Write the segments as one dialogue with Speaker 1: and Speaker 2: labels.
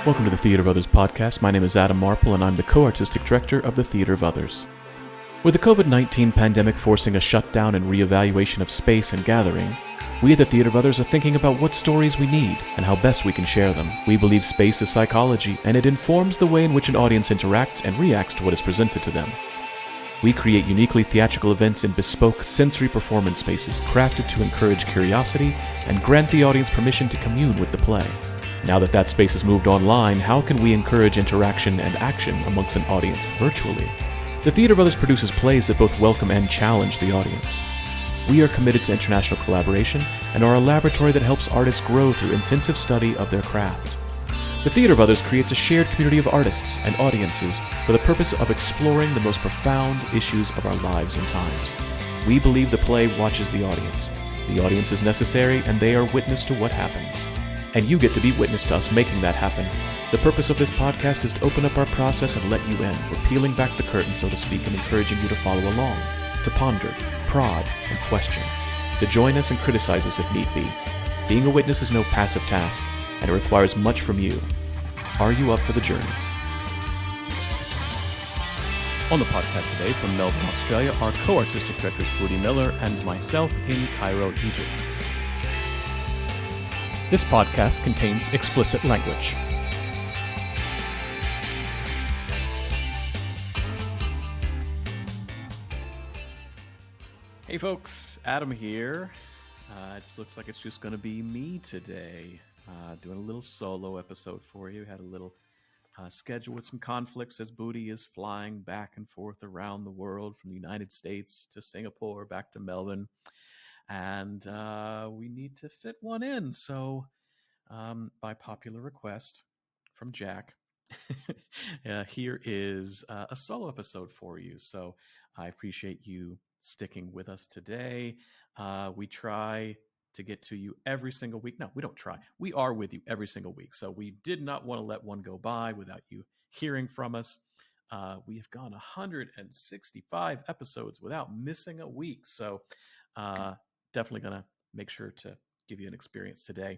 Speaker 1: Welcome to the Theater of Others podcast. My name is Adam Marple, and I'm the co-artistic director of the Theater of Others. With the COVID-19 pandemic forcing a shutdown and reevaluation of space and gathering, we at the Theater of Others are thinking about what stories we need and how best we can share them. We believe space is psychology, and it informs the way in which an audience interacts and reacts to what is presented to them. We create uniquely theatrical events in bespoke sensory performance spaces crafted to encourage curiosity and grant the audience permission to commune with the play. Now that space has moved online, how can we encourage interaction and action amongst an audience virtually? The Theater of Others produces plays that both welcome and challenge the audience. We are committed to international collaboration and are a laboratory that helps artists grow through intensive study of their craft. The Theater of Others creates a shared community of artists and audiences for the purpose of exploring the most profound issues of our lives and times. We believe the play watches the audience. The audience is necessary, and they are witness to what happens. And you get to be witness to us making that happen. The purpose of this podcast is to open up our process and let you in. We're peeling back the curtain, so to speak, and encouraging you to follow along, to ponder, prod, and question, to join us and criticize us if need be. Being a witness is no passive task, and it requires much from you. Are you up for the journey? On the podcast today from Melbourne, Australia, our co-artistic directors Budi Miller and myself in Cairo, Egypt. This podcast contains explicit language. Hey folks, Adam here. It looks like it's just going to be me today, doing a little solo episode for you. Had a little schedule with some conflicts as Budi is flying back and forth around the world from the United States to Singapore, back to Melbourne. And we need to fit one in. So by popular request from Jack, here is a solo episode for you. So I appreciate you sticking with us today. We try to get to you every single week. No, we don't try. We are with you every single week. So we did not want to let one go by without you hearing from us. We have gone 165 episodes without missing a week. So definitely going to make sure to give you an experience today.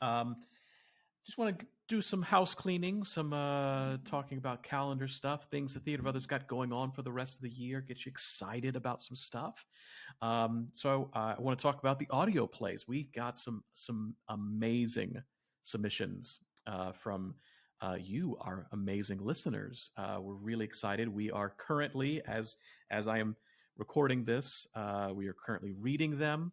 Speaker 1: Just want to do some house cleaning, some talking about calendar stuff, things the Theater of Others got going on for the rest of the year, get you excited about some stuff. So I want to talk about the audio plays. We got some amazing submissions from you, our amazing listeners. We're really excited. We are currently, as I am recording this, we are currently reading them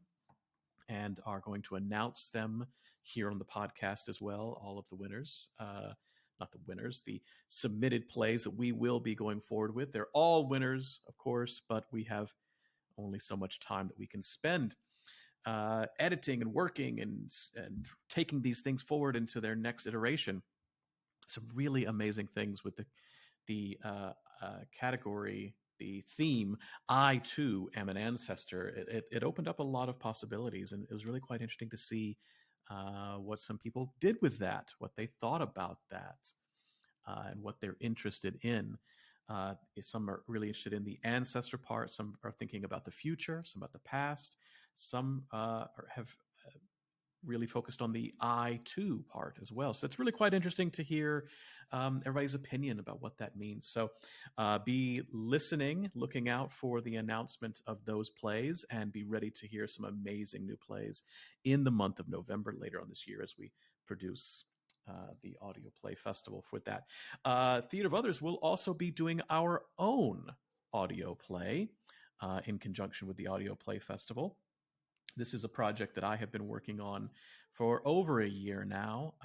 Speaker 1: and are going to announce them here on the podcast as well. All of the winners, not the winners, the submitted plays that we will be going forward with. They're all winners, of course, but we have only so much time that we can spend editing and working and taking these things forward into their next iteration. Some really amazing things with the category, the theme, I too am an ancestor. It opened up a lot of possibilities, and it was really quite interesting to see what some people did with that, what they thought about that, and what they're interested in. Some are really interested in the ancestor part. Some are thinking about the future, some about the past. Some have really focused on the I too part as well. So it's really quite interesting to hear everybody's opinion about what that means. So be listening, looking out for the announcement of those plays, and be ready to hear some amazing new plays in the month of November later on this year as we produce the Audio Play Festival for that. Theater of Others will also be doing our own audio play in conjunction with the Audio Play Festival. This is a project that I have been working on for over a year now.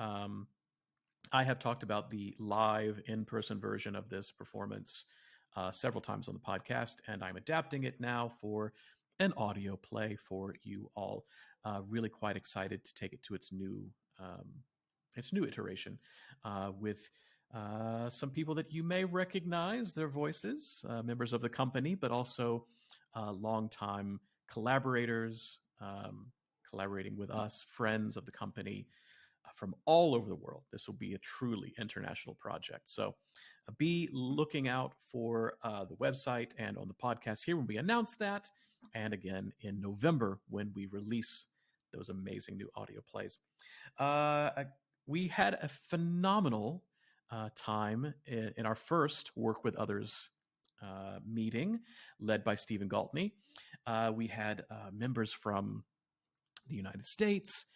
Speaker 1: I have talked about the live in-person version of this performance several times on the podcast, and I'm adapting it now for an audio play for you all. Really quite excited to take it to its new iteration with some people that you may recognize their voices, members of the company, but also longtime collaborators, collaborating with us, friends of the company from all over the world. This will be a truly international project. So be looking out for the website and on the podcast here when we announce that, and again in November when we release those amazing new audio plays. we had a phenomenal time in our first Work with Others meeting, led by Stephen Galtney. We had members from the United States.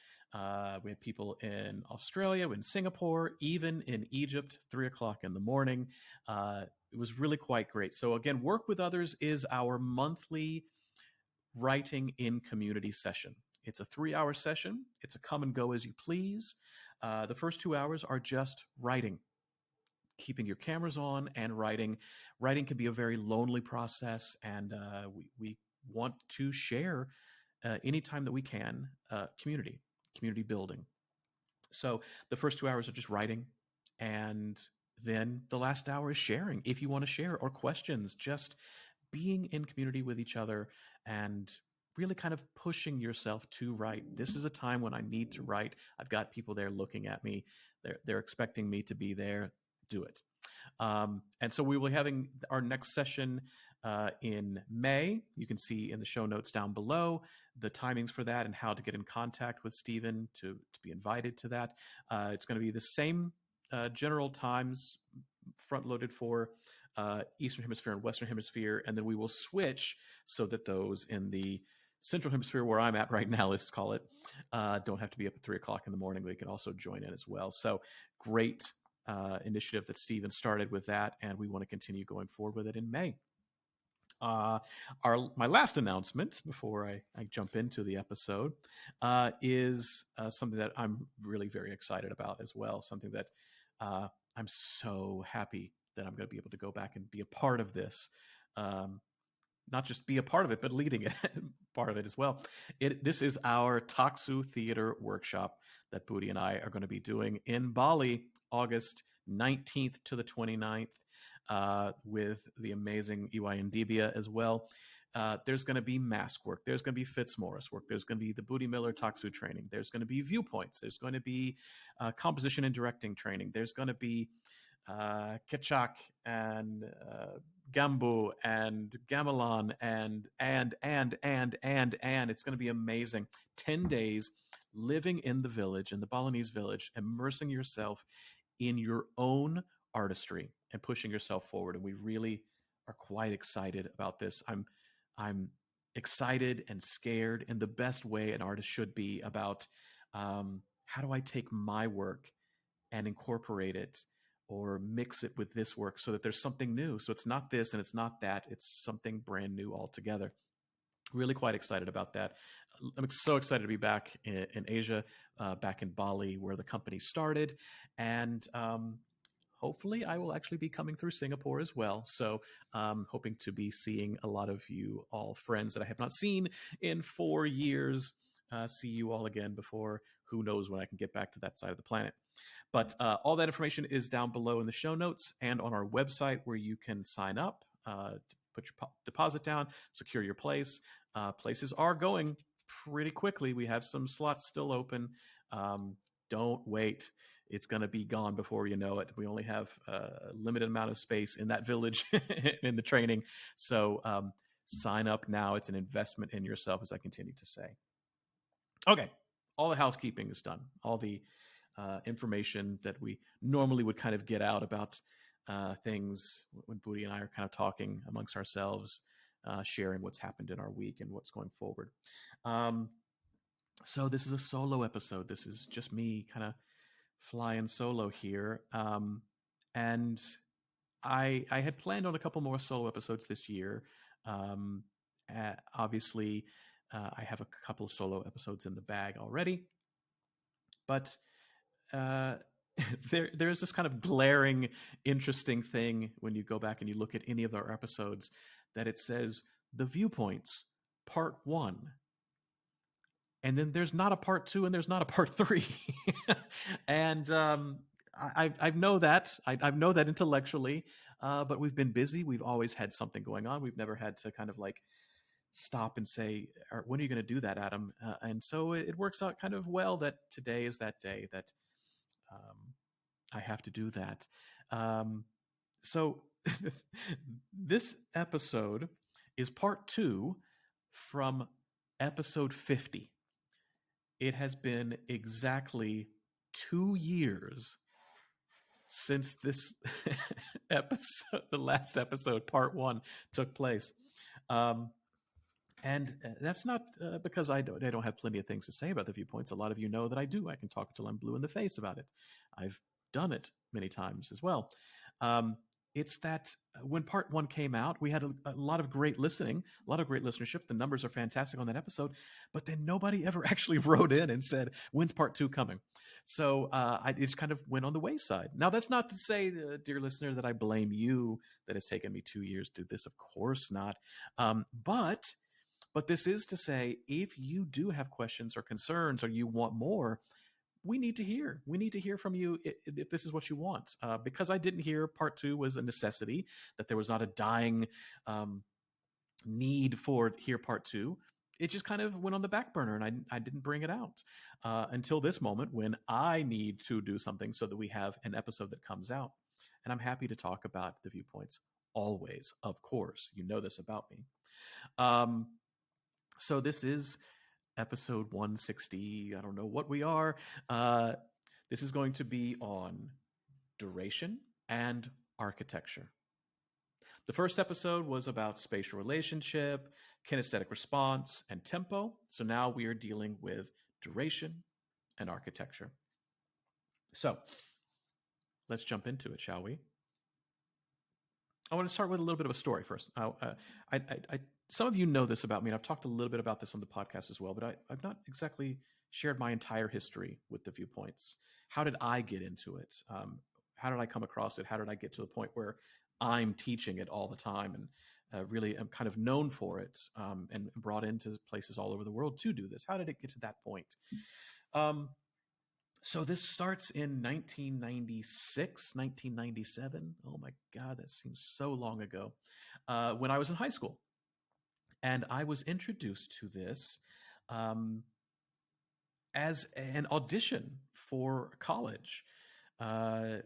Speaker 1: We had people in Australia, in Singapore, even in Egypt, 3 o'clock in the morning. It was really quite great. So, again, Work with Others is our monthly writing in community session. It's a 3-hour session. It's a come and go as you please. The first 2 hours are just writing, keeping your cameras on and writing. Writing can be a very lonely process, and we want to share anytime that we can community building. So the first 2 hours are just writing, and then the last hour is sharing if you want to share, or questions, just being in community with each other and really kind of pushing yourself to write. This is a time when I need to write. I've got people there looking at me. They're expecting me to be there. Do it. And so we will be having our next session in May. You can see in the show notes down below the timings for that and how to get in contact with Stephen to be invited to that. It's going to be the same general times, front-loaded for Eastern Hemisphere and Western Hemisphere, and then we will switch so that those in the Central Hemisphere, where I'm at right now, let's call it, don't have to be up at 3 o'clock in the morning. They can also join in as well. So great initiative that Stephen started with that, and we want to continue going forward with it in May. My last announcement before I jump into the episode is something that I'm really very excited about as well, something that I'm so happy that I'm going to be able to go back and be a part of this. Not just be a part of it, but leading it, part of it as well. This is our Taksu Theater Workshop that Budi and I are going to be doing in Bali, August 19th to the 29th, with the amazing Iwayan Dibia as well. There's going to be mask work. There's going to be Fitzmaurice work. There's going to be the Budi Miller Taksu training. There's going to be viewpoints. There's going to be composition and directing training. There's going to be Kechak and Gambu and Gamelan and it's going to be amazing. 10 days living in the village, in the Balinese village, immersing yourself in your own artistry and pushing yourself forward. And we really are quite excited about this. I'm excited and scared in the best way an artist should be about how do I take my work and incorporate it or mix it with this work so that there's something new. So it's not this and it's not that. It's something brand new altogether. Really quite excited about that. I'm so excited to be back in Asia, back in Bali, where the company started. And hopefully I will actually be coming through Singapore as well. So hoping to be seeing a lot of you all friends that I have not seen in 4 years. See you all again before who knows when I can get back to that side of the planet. But all that information is down below in the show notes and on our website, where you can sign up, to put your deposit down, secure your place. Places are going pretty quickly. We have some slots still open. Don't wait. It's going to be gone before you know it. We only have a limited amount of space in that village in the training. So sign up now. It's an investment in yourself, as I continue to say. Okay, all the housekeeping is done. All the information that we normally would kind of get out about things when Budi and I are kind of talking amongst ourselves, sharing what's happened in our week and what's going forward. So this is a solo episode. This is just me kind of flying solo here. And I had planned on a couple more solo episodes this year. Obviously, I have a couple of solo episodes in the bag already. But there's this kind of glaring, interesting thing when you go back and you look at any of our episodes, that it says the Viewpoints Part 1. And then there's not a Part 2 and there's not a Part 3. And I know that. I know that intellectually, but we've been busy. We've always had something going on. We've never had to kind of like stop and say, when are you going to do that, Adam? And so it works out kind of well that today is that day that I have to do that. So this episode is part 2 from episode 50. It has been exactly 2 years since this episode, the last episode, part 1, took place. And that's not because I don't have plenty of things to say about the Viewpoints. A lot of you know that I do. I can talk till I'm blue in the face about it. I've done it many times as well. It's that when part 1 came out, we had a lot of great listening, a lot of great listenership. The numbers are fantastic on that episode, but then nobody ever actually wrote in and said, when's part 2 coming? So it just kind of went on the wayside. Now, that's not to say, dear listener, that I blame you that it's taken me 2 years to do this. Of course not. But this is to say, if you do have questions or concerns or you want more, we need to hear. We need to hear from you if this is what you want. Because I didn't hear part 2 was a necessity, that there was not a dying need for hear part 2. It just kind of went on the back burner, and I didn't bring it out until this moment when I need to do something so that we have an episode that comes out. And I'm happy to talk about the Viewpoints always, of course. You know this about me. So this is episode 160. I don't know what we are. This is going to be on duration and architecture. The first episode was about spatial relationship, kinesthetic response, and tempo. So now we are dealing with duration and architecture. So let's jump into it, shall we? I want to start with a little bit of a story first. Some of you know this about me, and I've talked a little bit about this on the podcast as well, but I've not exactly shared my entire history with the Viewpoints. How did I get into it? How did I come across it? How did I get to the point where I'm teaching it all the time and really am kind of known for it and brought into places all over the world to do this? How did it get to that point? So this starts in 1996, 1997. Oh my God, that seems so long ago. When I was in high school. And I was introduced to this as an audition for college. My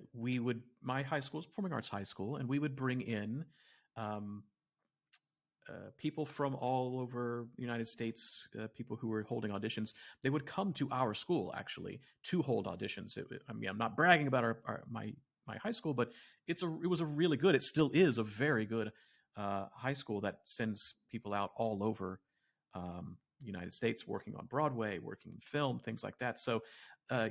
Speaker 1: high school is performing arts high school, and we would bring in people from all over the United States, people who were holding auditions. They would come to our school actually to hold auditions. I'm not bragging about my high school, but it was a really good. It still is a very good high school that sends people out all over the United States, working on Broadway, working in film, things like that. So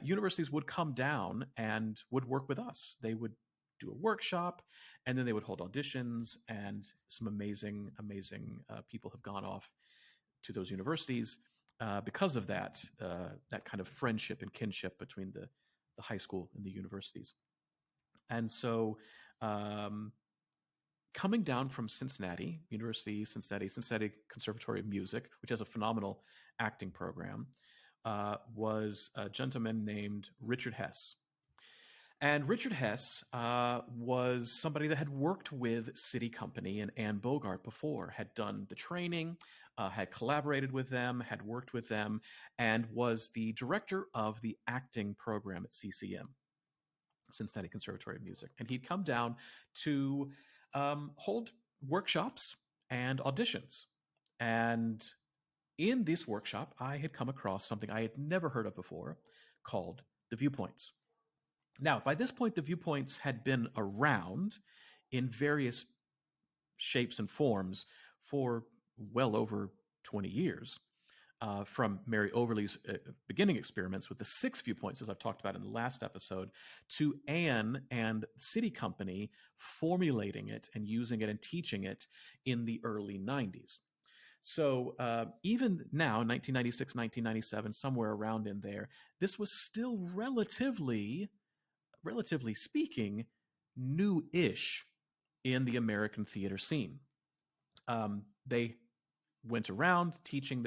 Speaker 1: universities would come down and would work with us. They would do a workshop, and then they would hold auditions, and some amazing people have gone off to those universities because of that kind of friendship and kinship between the high school and the universities. And so coming down from Cincinnati, Cincinnati Conservatory of Music, which has a phenomenal acting program, was a gentleman named Richard Hess. And Richard Hess was somebody that had worked with City Company and Anne Bogart before, had done the training, had collaborated with them, had worked with them, and was the director of the acting program at CCM, Cincinnati Conservatory of Music. And he'd come down to hold workshops and auditions. And in this workshop, I had come across something I had never heard of before called the Viewpoints. Now, by this point, the Viewpoints had been around in various shapes and forms for well over 20 years, from Mary Overly's beginning experiments with the 6 viewpoints, as I've talked about in the last episode, to Anne and City Company formulating it and using it and teaching it in the early 90s. So even now, 1996, 1997, somewhere around in there, this was still relatively speaking, new-ish in the American theater scene. They went around teaching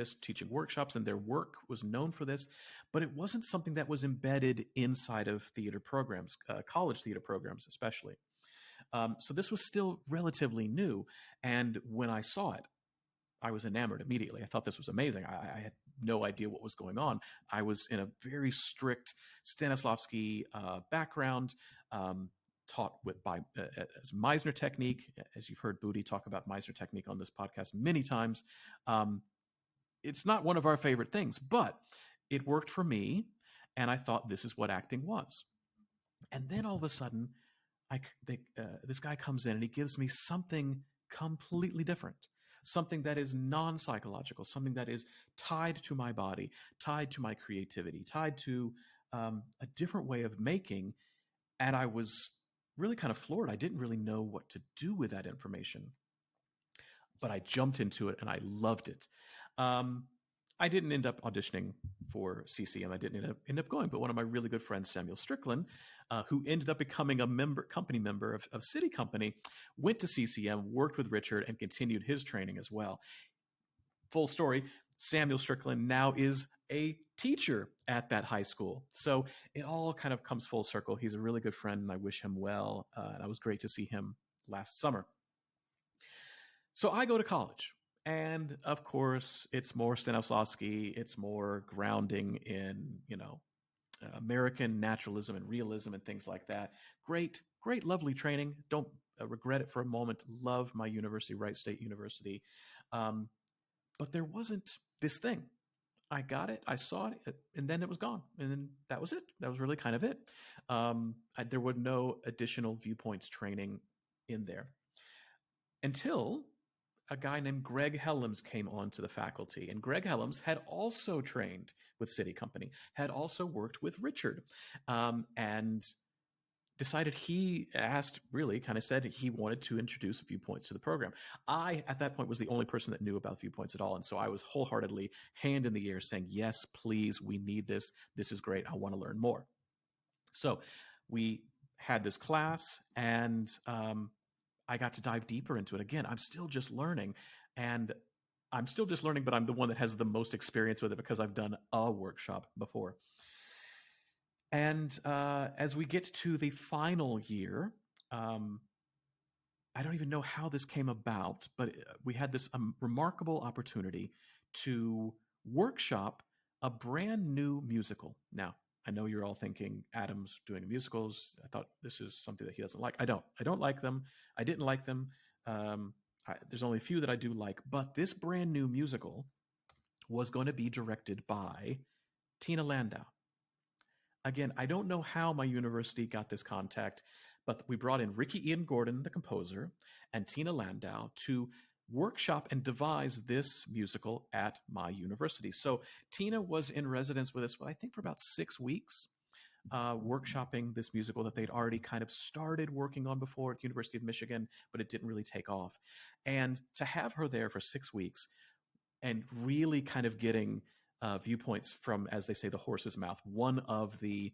Speaker 1: workshops, and their work was known for this, but it wasn't something that was embedded inside of theater programs, college theater programs especially. So this was still relatively new, and when I saw it, I was enamored immediately. I thought this was amazing. I had no idea what was going on. I was in a very strict Stanislavski background, taught as Meisner technique. As you've heard Budi talk about Meisner technique on this podcast many times. It's not one of our favorite things, but it worked for me. And I thought this is what acting was. And then all of a sudden, this guy comes in and he gives me something completely different, something that is non-psychological, something that is tied to my body, tied to my creativity, tied to a different way of making. And I was really kind of floored. I didn't really know what to do with that information, but I jumped into it and I loved it. I didn't end up auditioning for CCM. I didn't end up going, but one of my really good friends, Samuel Strickland, who ended up becoming a company member of City Company, went to CCM, worked with Richard, and continued his training as well. Full story, Samuel Strickland now is a teacher at that high school. So it all kind of comes full circle. He's a really good friend, and I wish him well. And it was great to see him last summer. So I go to college. And of course, it's more Stanislavski. It's more grounding in, American naturalism and realism and things like that. Great, great, lovely training. Don't regret it for a moment. Love my university, Wright State University. But there wasn't this thing. I got it, I saw it, and then it was gone. And then that was it. That was really kind of it. There was no additional Viewpoints training in there until a guy named Greg Helms came onto the faculty. And Greg Helms had also trained with City Company, had also worked with Richard, and decided said he wanted to introduce Viewpoints to the program. I, at that point, was the only person that knew about Viewpoints at all. And so I was wholeheartedly hand in the air saying, yes, please, we need this. This is great. I want to learn more. So we had this class, and I got to dive deeper into it. Again, I'm still just learning, but I'm the one that has the most experience with it because I've done a workshop before. And as we get to the final year, I don't even know how this came about, but we had this remarkable opportunity to workshop a brand new musical. Now, I know you're all thinking Adam's doing musicals. I thought this is something that he doesn't like. I don't like them. I didn't like them. There's only a few that I do like, but this brand new musical was going to be directed by Tina Landau. Again, I don't know how my university got this contact, but we brought in Ricky Ian Gordon, the composer, and Tina Landau to workshop and devise this musical at my university. So Tina was in residence with us, I think, for about 6 weeks, workshopping this musical that they'd already kind of started working on before at the University of Michigan, but it didn't really take off. And to have her there for 6 weeks and really kind of getting viewpoints from, as they say, the horse's mouth, one of the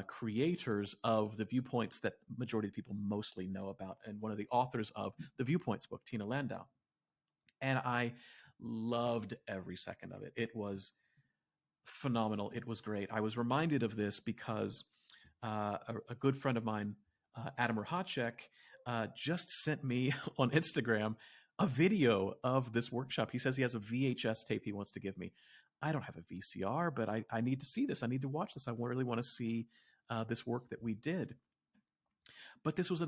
Speaker 1: creators of the Viewpoints that majority of people mostly know about, and one of the authors of the Viewpoints book, Tina Landau. And I loved every second of it. It was phenomenal. It was great. I was reminded of this because a good friend of mine, Adam Rahacek, just sent me on Instagram a video of this workshop. He says he has a VHS tape he wants to give me. I don't have a VCR, but I need to see this. I need to watch this. I really want to see this work that we did. But this was a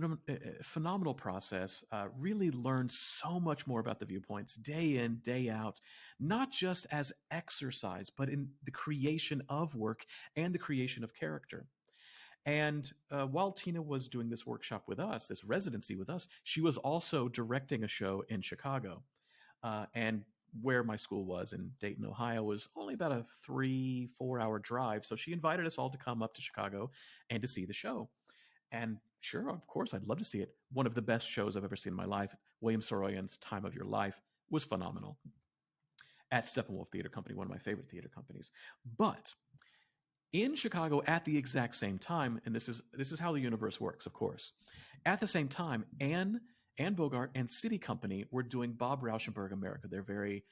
Speaker 1: phenomenal process. Really learned so much more about the Viewpoints day in, day out, not just as exercise, but in the creation of work and the creation of character. And while Tina was doing this workshop with us, this residency with us, she was also directing a show in Chicago. And where my school was in Dayton, Ohio, was only about a 3-4 hour drive. So she invited us all to come up to Chicago and to see the show. And sure, of course, I'd love to see it. One of the best shows I've ever seen in my life, William Saroyan's Time of Your Life, was phenomenal. At Steppenwolf Theater Company, one of my favorite theater companies. But in Chicago at the exact same time, and this is how the universe works, of course. At the same time, Anne Bogart and City Company were doing Bob Rauschenberg America, their very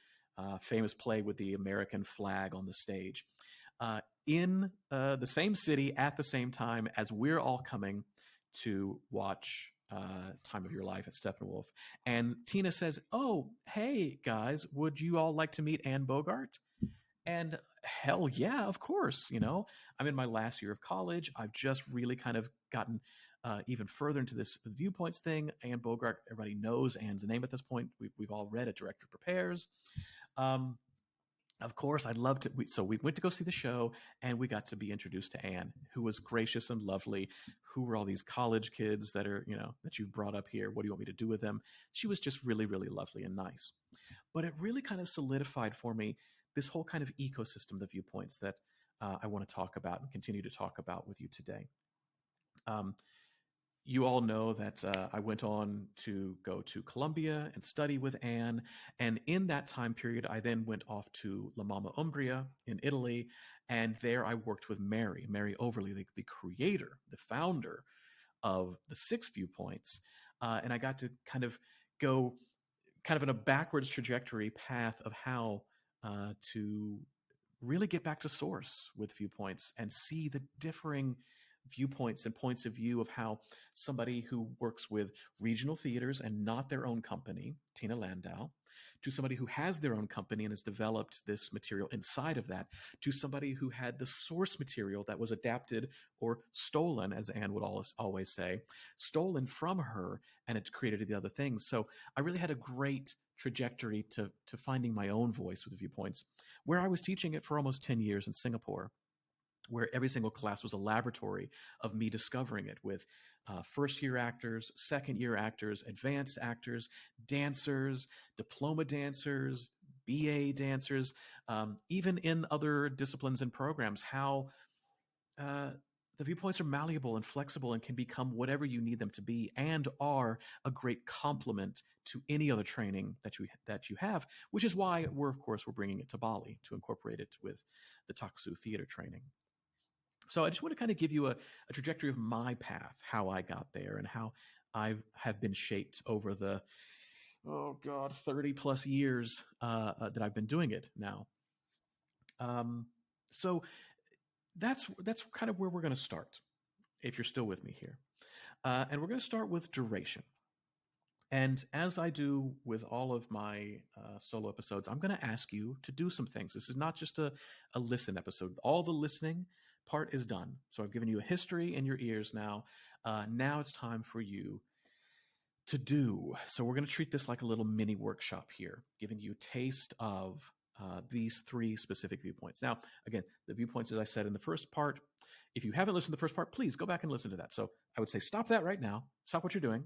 Speaker 1: famous play with the American flag on the stage. In the same city at the same time as we're all coming to watch Time of Your Life at Steppenwolf. And Tina says, "Oh, hey, guys, would you all like to meet Anne Bogart?" And hell yeah, of course. I'm in my last year of college. I've just really kind of gotten even further into this Viewpoints thing. Anne Bogart, everybody knows Anne's name at this point. We've all read A Director Prepares. Of course, I'd love to. So we went to go see the show, and we got to be introduced to Anne, who was gracious and lovely. Who were all these college kids that are, that you've brought up here? What do you want me to do with them? She was just really, really lovely and nice. But it really kind of solidified for me this whole kind of ecosystem, the viewpoints that I want to talk about and continue to talk about with you today. You all know that I went on to go to Columbia and study with Anne. And in that time period, I then went off to La Mama Umbria in Italy. And there I worked with Mary Overley, the creator, the founder of the 6 Viewpoints. And I got to kind of go kind of in a backwards trajectory path of how to really get back to source with Viewpoints and see the differing viewpoints and points of view of how somebody who works with regional theaters and not their own company, Tina Landau, to somebody who has their own company and has developed this material inside of that, to somebody who had the source material that was adapted or stolen, as Anne would always say, stolen from her, and it created the other things. So I really had a great trajectory to finding my own voice with the viewpoints, where I was teaching it for almost 10 years in Singapore, where every single class was a laboratory of me discovering it with first-year actors, second-year actors, advanced actors, dancers, diploma dancers, BA dancers, even in other disciplines and programs, how the viewpoints are malleable and flexible and can become whatever you need them to be, and are a great complement to any other training that you have, which is why we're bringing it to Bali to incorporate it with the Taksu theater training. So I just want to kind of give you a trajectory of my path, how I got there, and how I have been shaped over the 30 plus years that I've been doing it now. So that's kind of where we're going to start, if you're still with me here. And we're going to start with duration. And as I do with all of my solo episodes, I'm going to ask you to do some things. This is not just a listen episode. All the listening part is done. So I've given you a history in your ears now. Now it's time for you to do. So we're going to treat this like a little mini workshop here, giving you a taste of these 3 specific viewpoints. Now, again, the viewpoints, as I said in the first part, if you haven't listened to the first part, please go back and listen to that. So I would say stop that right now. Stop what you're doing.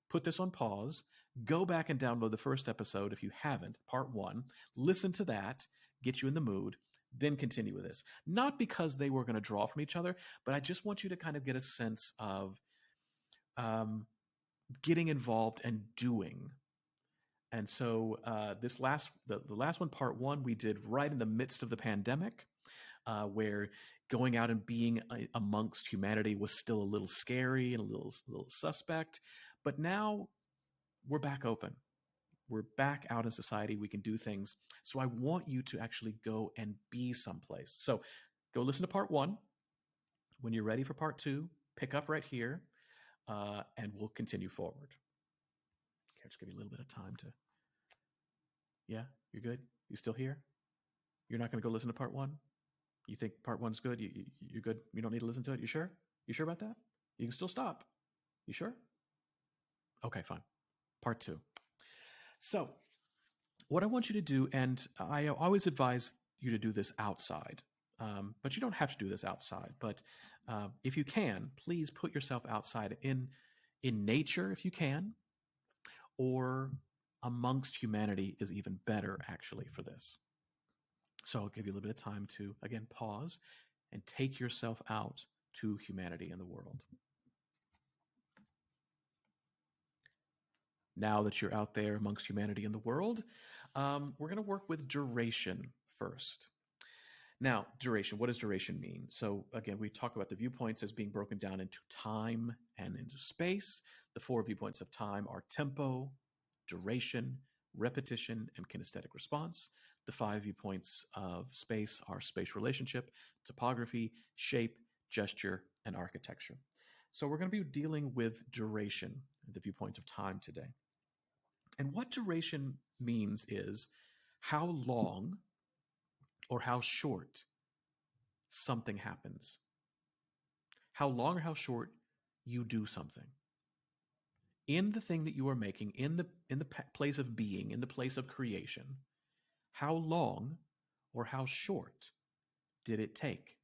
Speaker 1: Put this on pause. Go back and download the first episode if you haven't, part 1. Listen to that, get you in the mood, then continue with this. Not because they were going to draw from each other, but I just want you to kind of get a sense of getting involved and doing. And so the last one, part 1, we did right in the midst of the pandemic, where going out and being amongst humanity was still a little scary and a little suspect. But now we're back open. We're back out in society. We can do things. So I want you to actually go and be someplace. So go listen to part 1. When you're ready for part 2, pick up right here, and we'll continue forward. Okay, I'll just give you a little bit of time to... Yeah, you're good? You still here? You're not going to go listen to part 1? You think part 1's good? You're good? You don't need to listen to it? You sure? You sure about that? You can still stop. You sure? Okay, fine. Part 2. So what I want you to do, and I always advise you to do this outside, but you don't have to do this outside. But if you can, please put yourself outside in nature if you can, or amongst humanity is even better actually for this. So I'll give you a little bit of time to, again, pause and take yourself out to humanity and the world. Now that you're out there amongst humanity and the world, we're going to work with duration first. Now, duration, what does duration mean? So again, we talk about the viewpoints as being broken down into time and into space. The 4 viewpoints of time are tempo, duration, repetition, and kinesthetic response. The 5 viewpoints of space are space relationship, topography, shape, gesture, and architecture. So we're going to be dealing with duration, the viewpoint of time today. And what duration means is how long or how short something happens. How long or how short you do something. In the thing that you are making, in the place of being, in the place of creation, how long or how short did it take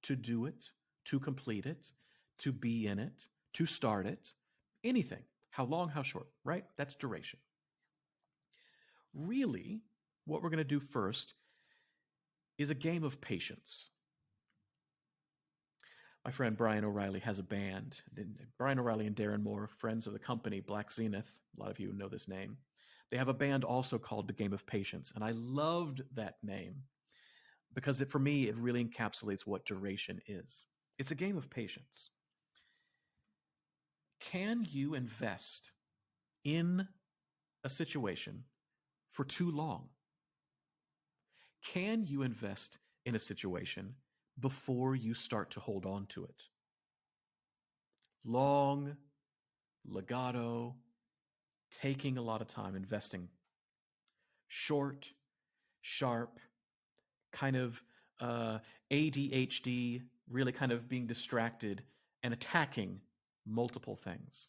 Speaker 1: to do it, to complete it, to be in it, to start it, anything. How long, how short, right? That's duration. Really, what we're going to do first is a game of patience. My friend Brian O'Reilly has a band. Brian O'Reilly and Darren Moore, friends of the company Black Zenith. A lot of you know this name. They have a band also called The Game of Patience, and I loved that name because for me, it really encapsulates what duration is. It's a game of patience. Can you invest in a situation for too long? Can you invest in a situation before you start to hold on to it? Long, legato, taking a lot of time, investing. Short, sharp, kind of ADHD, really kind of being distracted and attacking multiple things.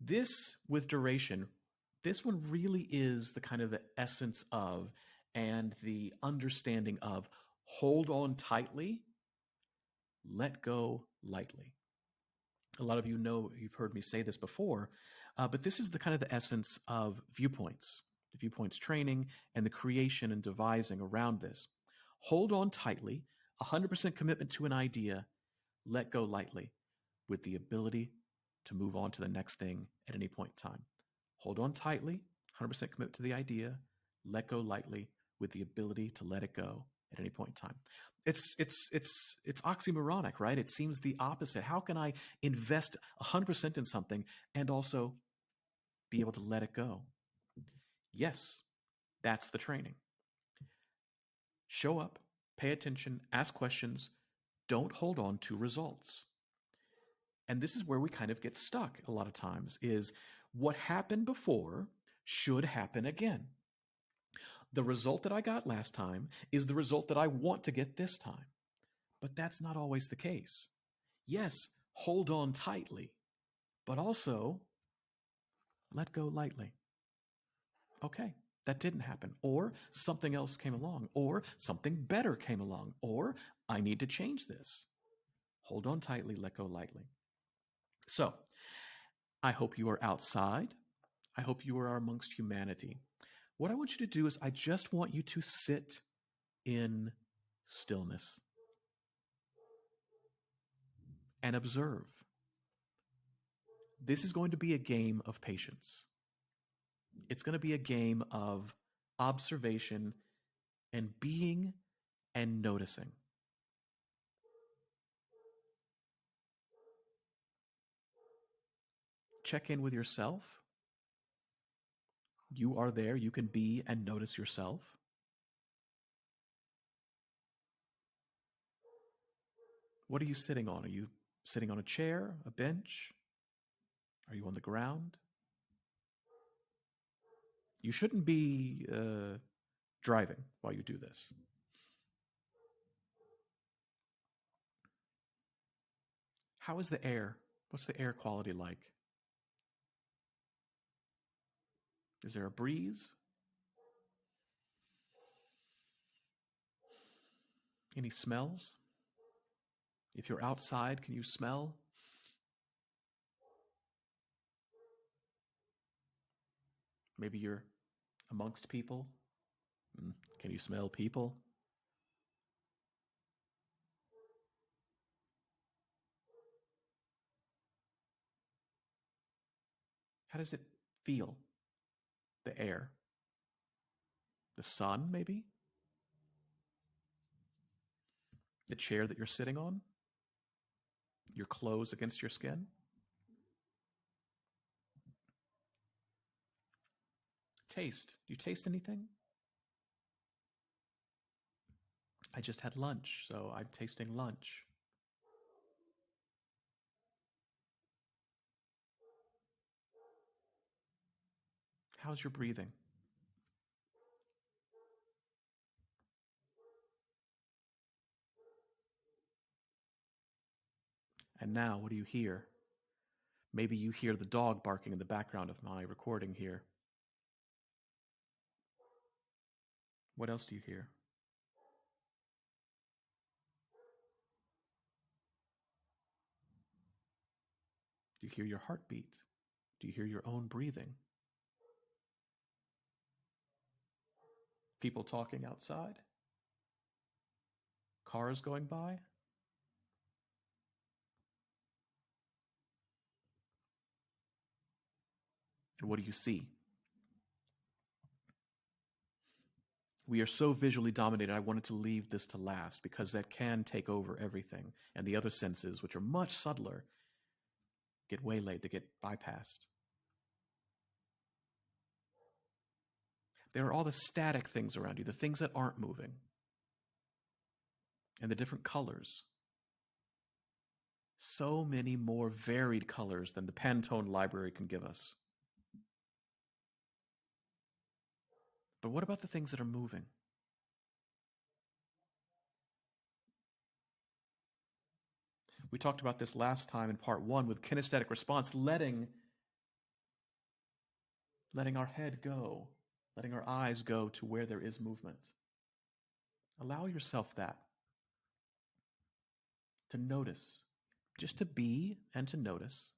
Speaker 1: This, with duration, this one really is the kind of the essence of and the understanding of hold on tightly, let go lightly. A lot of you know, you've heard me say this before, but this is the kind of the essence of Viewpoints, the Viewpoints training and the creation and devising around this. Hold on tightly, 100% commitment to an idea, let go lightly, with the ability to move on to the next thing at any point in time. Hold on tightly, 100% commit to the idea, let go lightly, with the ability to let it go at any point in time. It's oxymoronic, right? It seems the opposite. How can I invest 100% in something and also be able to let it go? Yes, that's the training. Show up, pay attention, ask questions, don't hold on to results. And this is where we kind of get stuck a lot of times, is what happened before should happen again. The result that I got last time is the result that I want to get this time. But that's not always the case. Yes, hold on tightly, but also let go lightly. Okay, that didn't happen. Or something else came along, or something better came along, or I need to change this. Hold on tightly, let go lightly. So, I hope you are outside. I hope you are amongst humanity. What I want you to do is I just want you to sit in stillness and observe. This is going to be a game of patience. It's going to be a game of observation and being and noticing. Check in with yourself. You are there. You can be and notice yourself. What are you sitting on? Are you sitting on a chair, a bench? Are you on the ground? You shouldn't be driving while you do this. How is the air? What's the air quality like? Is there a breeze? Any smells? If you're outside, can you smell? Maybe you're amongst people. Can you smell people? How does it feel? The air? The sun, maybe? The chair that you're sitting on? Your clothes against your skin? Taste. Do you taste anything? I just had lunch, so I'm tasting lunch. How's your breathing? And now, what do you hear? Maybe you hear the dog barking in the background of my recording here. What else do you hear? Do you hear your heartbeat? Do you hear your own breathing? People talking outside? Cars going by? And what do you see? We are so visually dominated. I wanted to leave this to last because that can take over everything. And the other senses, which are much subtler, get waylaid, they get bypassed. There are all the static things around you, the things that aren't moving, and the different colors. So many more varied colors than the Pantone library can give us. But what about the things that are moving? We talked about this last time in part 1 with kinesthetic response, letting our head go, letting our eyes go to where there is movement. Allow yourself that, to notice, just to be and to notice.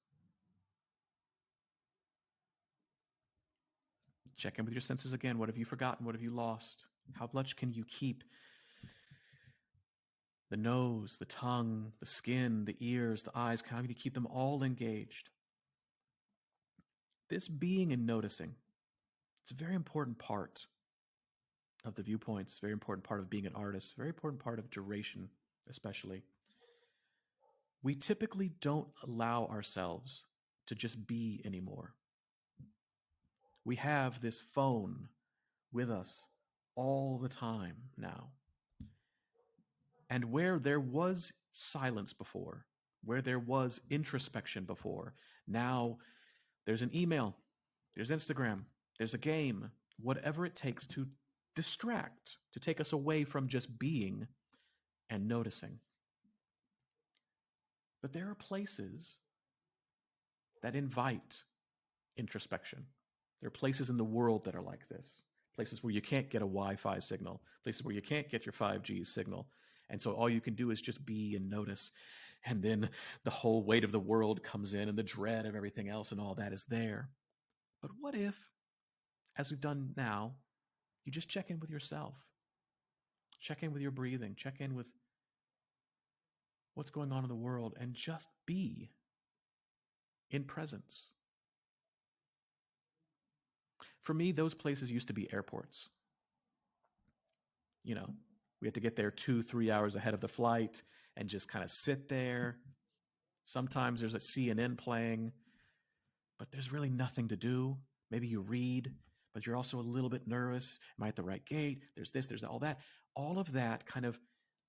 Speaker 1: Check in with your senses again. What have you forgotten? What have you lost? How much can you keep? The nose, the tongue, the skin, the ears, the eyes, how can you keep them all engaged? This being and noticing, it's a very important part of the viewpoints, very important part of being an artist, very important part of duration, especially. We typically don't allow ourselves to just be anymore. We have this phone with us all the time now. And where there was silence before, where there was introspection before, now there's an email, there's Instagram, there's a game, whatever it takes to distract, to take us away from just being and noticing. But there are places that invite introspection. There are places in the world that are like this, places where you can't get a Wi-Fi signal, places where you can't get your 5G signal. And so all you can do is just be and notice. And then the whole weight of the world comes in and the dread of everything else and all that is there. But what if, as we've done now, you just check in with yourself? Check in with your breathing. Check in with what's going on in the world and just be in presence. For me, those places used to be airports. You know, we had to get there 2-3 hours ahead of the flight and just kind of sit there. Sometimes there's a CNN playing, but there's really nothing to do. Maybe you read, but you're also a little bit nervous. Am I at the right gate? There's this, there's all that. All of that kind of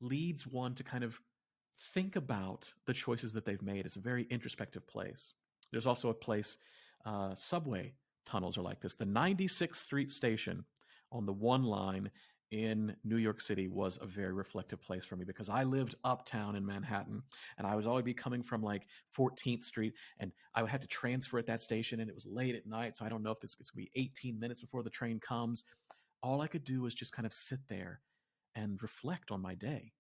Speaker 1: leads one to kind of think about the choices that they've made. It's a very introspective place. There's also a place, subway tunnels are like this. The 96th Street station on the one line in New York City was a very reflective place for me because I lived uptown in Manhattan and I was always be coming from like 14th Street and I would have to transfer at that station and it was late at night. So I don't know if it's going to be 18 minutes before the train comes. All I could do was just kind of sit there and reflect on my day,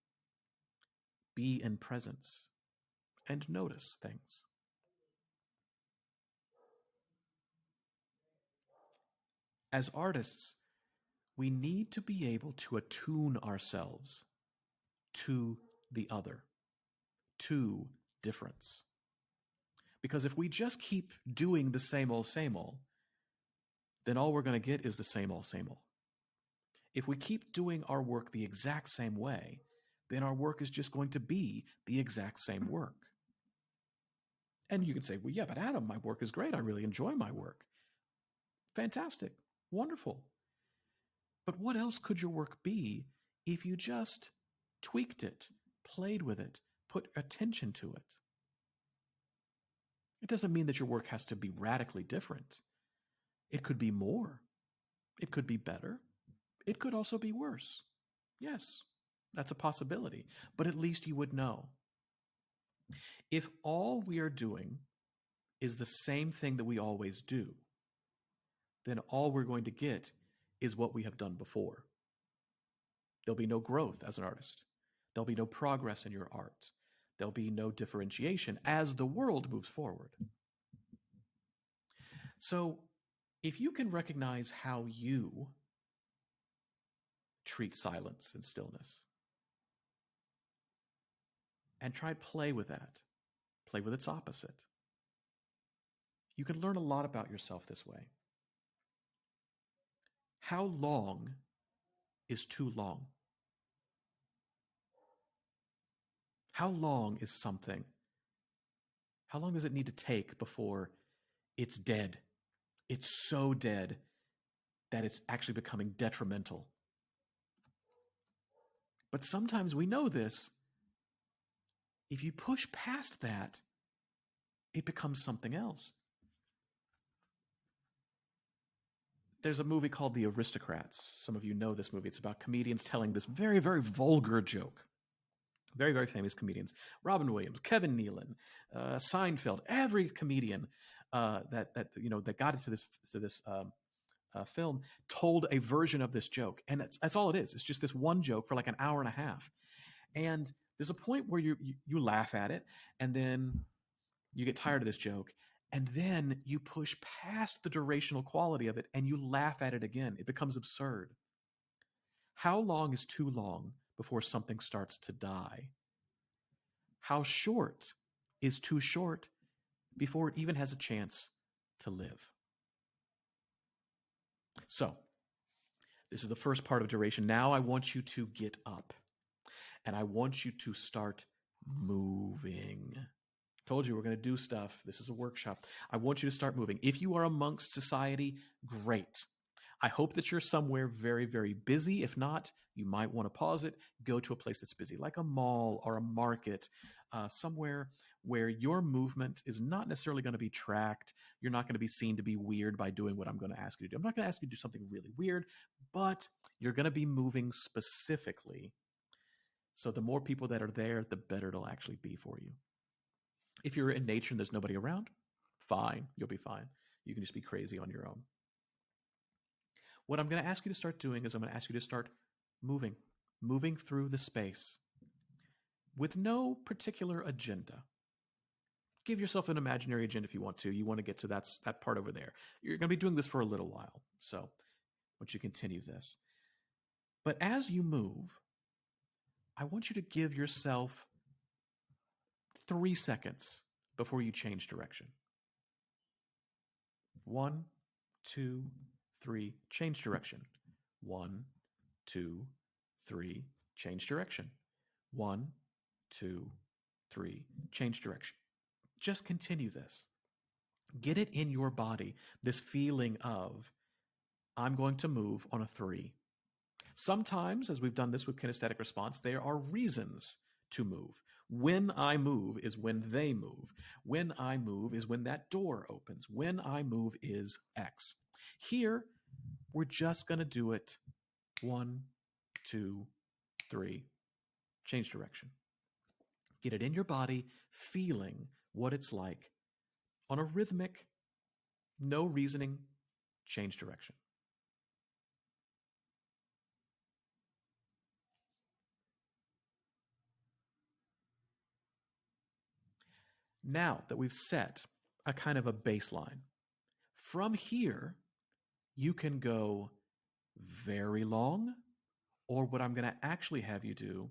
Speaker 1: be in presence and notice things. As artists, we need to be able to attune ourselves to the other, to difference. Because if we just keep doing the same old, then all we're going to get is the same old, same old. If we keep doing our work the exact same way, then our work is just going to be the exact same work. And you can say, well, yeah, but Adam, my work is great. I really enjoy my work. Fantastic. Wonderful. But what else could your work be if you just tweaked it, played with it, put attention to it? It doesn't mean that your work has to be radically different. It could be more. It could be better. It could also be worse. Yes, that's a possibility. But at least you would know. If all we are doing is the same thing that we always do, then all we're going to get is what we have done before. There'll be no growth as an artist. There'll be no progress in your art. There'll be no differentiation as the world moves forward. So, if you can recognize how you treat silence and stillness and try to play with that, play with its opposite, you can learn a lot about yourself this way. How long is too long? How long is something? How long does it need to take before it's dead? It's so dead that it's actually becoming detrimental. But sometimes we know this. If you push past that, it becomes something else. There's a movie called The Aristocrats. Some of you know this movie. It's about comedians telling this very, very vulgar joke. Very, very famous comedians. Robin Williams, Kevin Nealon, Seinfeld. Every comedian that got into this film told a version of this joke, and that's all it is. It's just this one joke for like an hour and a half, and there's a point where you laugh at it, and then you get tired of this joke, and then you push past the durational quality of it, and you laugh at it again. It becomes absurd. How long is too long before something starts to die? How short is too short before it even has a chance to live? So, this is the first part of duration. Now I want you to get up, and I want you to start moving. Told you we're going to do stuff. This is a workshop. I want you to start moving. If you are amongst society, great. I hope that you're somewhere very, very busy. If not, you might want to pause it, go to a place that's busy, like a mall or a market, somewhere where your movement is not necessarily going to be tracked. You're not going to be seen to be weird by doing what I'm going to ask you to do. I'm not going to ask you to do something really weird, but you're going to be moving specifically. So the more people that are there, the better it'll actually be for you. If you're in nature and there's nobody around, fine, you'll be fine. You can just be crazy on your own. What I'm going to ask you to start doing is I'm going to ask you to start moving through the space with no particular agenda. Give yourself an imaginary agenda if you want to. You want to get to that part over there. You're going to be doing this for a little while, so once you continue this. But as you move, I want you to give yourself 3 seconds before you change direction. 1, 2, 3, change direction. 1, 2, 3, change direction. 1, 2, 3, change direction. Just continue this. Get it in your body, this feeling of, I'm going to move on a 3. Sometimes, as we've done this with kinesthetic response, there are reasons to move. When I move is when they move. When I move is when that door opens. When I move is X. Here, we're just going to do it 1, 2, 3, change direction. Get it in your body, feeling what it's like on a rhythmic, no reasoning, change direction. Now that we've set a kind of a baseline, from here, you can go very long, or what I'm going to actually have you do,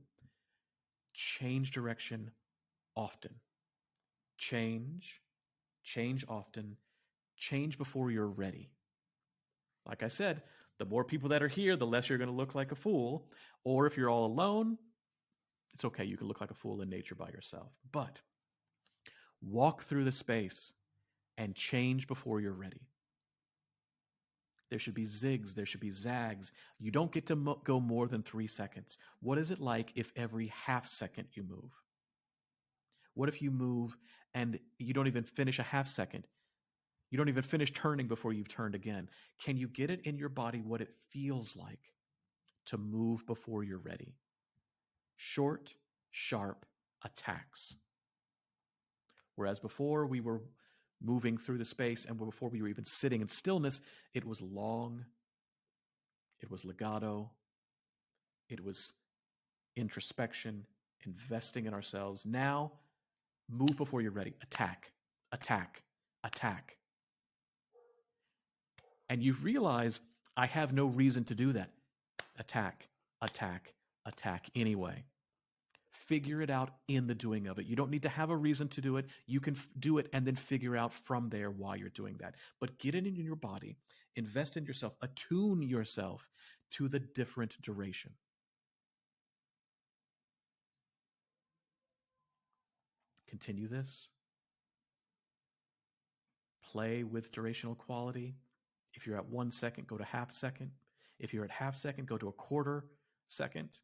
Speaker 1: change direction often. Change often, change before you're ready. Like I said, the more people that are here, the less you're going to look like a fool. Or if you're all alone, it's okay. You can look like a fool in nature by yourself. But walk through the space and change before you're ready. There should be zigs. There should be zags. You don't get to go more than 3 seconds. What is it like if every half second you move? What if you move and you don't even finish a half second? You don't even finish turning before you've turned again. Can you get it in your body what it feels like to move before you're ready? Short, sharp attacks. Whereas before we were moving through the space and before we were even sitting in stillness, it was long, it was legato, It was introspection, investing in ourselves. Now, move before you're ready. Attack, attack, attack. And you realize, I have no reason to do that. Attack, attack, attack anyway. Figure it out in the doing of it. You don't need to have a reason to do it. You can do it and then figure out from there why you're doing that. But get it in your body, invest in yourself, attune yourself to the different duration. Continue this. Play with durational quality. If you're at 1 second, go to half second. If you're at half second, go to a quarter second.